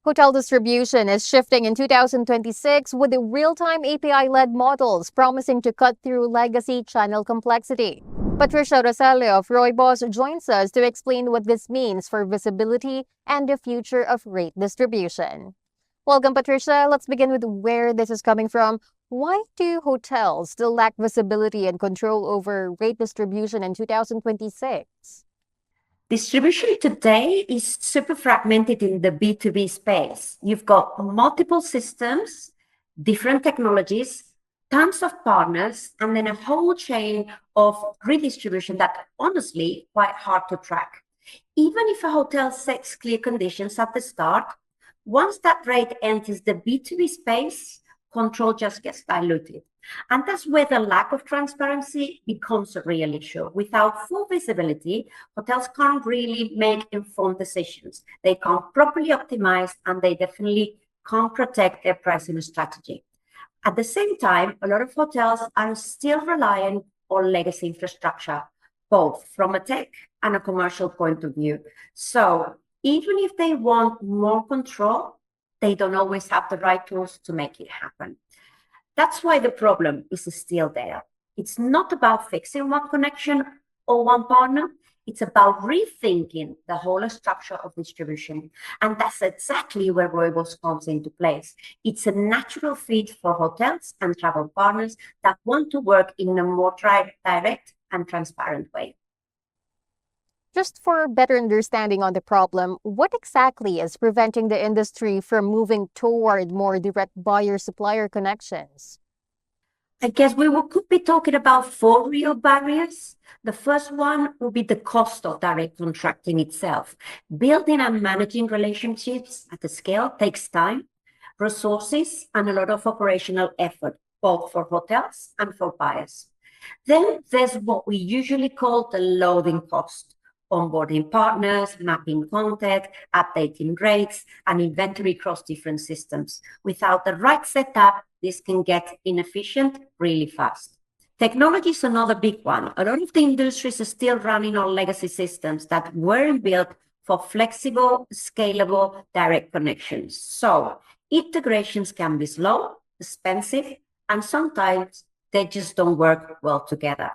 Hotel distribution is shifting in 2026 with the real-time API-led models promising to cut through legacy channel complexity. Patricia Rosello of Roibos joins us to explain what this means for visibility and the future of rate distribution. Welcome, Patricia. Let's begin with where this is coming from. Why do hotels still lack visibility and control over rate distribution in 2026? Distribution today is super fragmented in the B2B space. You've got multiple systems, different technologies, tons of partners, and then a whole chain of redistribution that honestly quite hard to track. Even if a hotel sets clear conditions at the start, once that rate enters the B2B space, control just gets diluted. And that's where the lack of transparency becomes a real issue. Without full visibility, hotels can't really make informed decisions. They can't properly optimize, and they definitely can't protect their pricing strategy. At the same time, a lot of hotels are still reliant on legacy infrastructure, both from a tech and a commercial point of view. So even if they want more control, they don't always have the right tools to make it happen. That's why the problem is still there. It's not about fixing one connection or one partner. It's about rethinking the whole structure of distribution. And that's exactly where Roibos comes into place. It's a natural fit for hotels and travel partners that want to work in a more direct and transparent way. Just for better understanding on the problem, what exactly is preventing the industry from moving toward more direct buyer-supplier connections? I guess could be talking about four real barriers. The first one will be the cost of direct contracting itself. Building and managing relationships at the scale takes time, resources, and a lot of operational effort, both for hotels and for buyers. Then there's what we usually call the loading cost. Onboarding partners, mapping content, updating rates, and inventory across different systems. Without the right setup, this can get inefficient really fast. Technology is another big one. A lot of the industries are still running on legacy systems that weren't built for flexible, scalable, direct connections. So integrations can be slow, expensive, and sometimes they just don't work well together.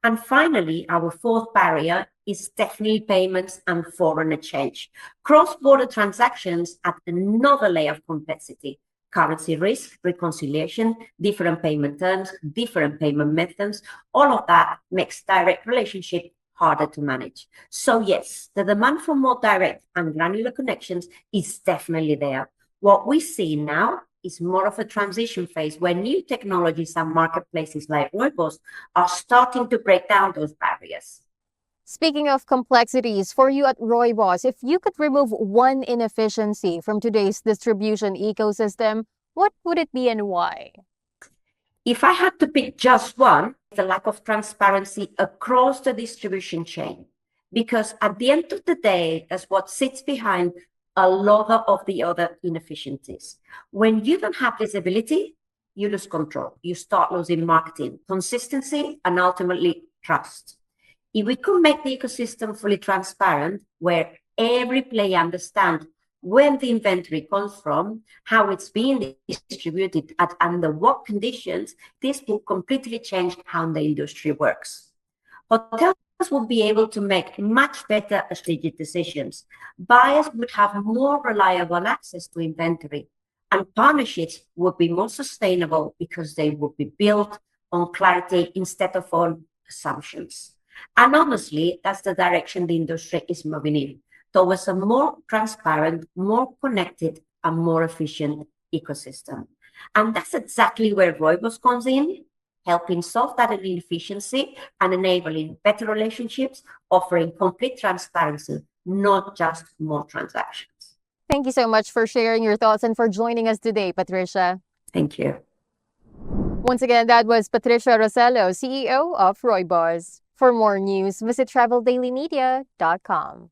And finally, our fourth barrier is definitely payments and foreign exchange. Cross-border transactions add another layer of complexity. Currency risk, reconciliation, different payment terms, different payment methods, all of that makes direct relationship harder to manage. So yes, the demand for more direct and granular connections is definitely there. What we see now is more of a transition phase where new technologies and marketplaces like Roibos are starting to break down those barriers. Speaking of complexities, for you at Roibos, if you could remove one inefficiency from today's distribution ecosystem, what would it be and why? If I had to pick just one, the lack of transparency across the distribution chain. Because at the end of the day, that's what sits behind a lot of the other inefficiencies. When you don't have visibility, you lose control. You start losing marketing, consistency, and ultimately trust. If we could make the ecosystem fully transparent, where every player understands where the inventory comes from, how it's being distributed, and under what conditions, this will completely change how the industry works. Hotels will be able to make much better strategic decisions. Buyers would have more reliable access to inventory, and partnerships would be more sustainable because they would be built on clarity instead of on assumptions. And honestly, that's the direction the industry is moving in, towards a more transparent, more connected, and more efficient ecosystem. And that's exactly where Roibos comes in, helping solve that inefficiency and enabling better relationships, offering complete transparency, not just more transactions. Thank you so much for sharing your thoughts and for joining us today, Patricia. Thank you. Once again, that was Patricia Rosello, CEO of Roibos. For more news, visit traveldailymedia.com.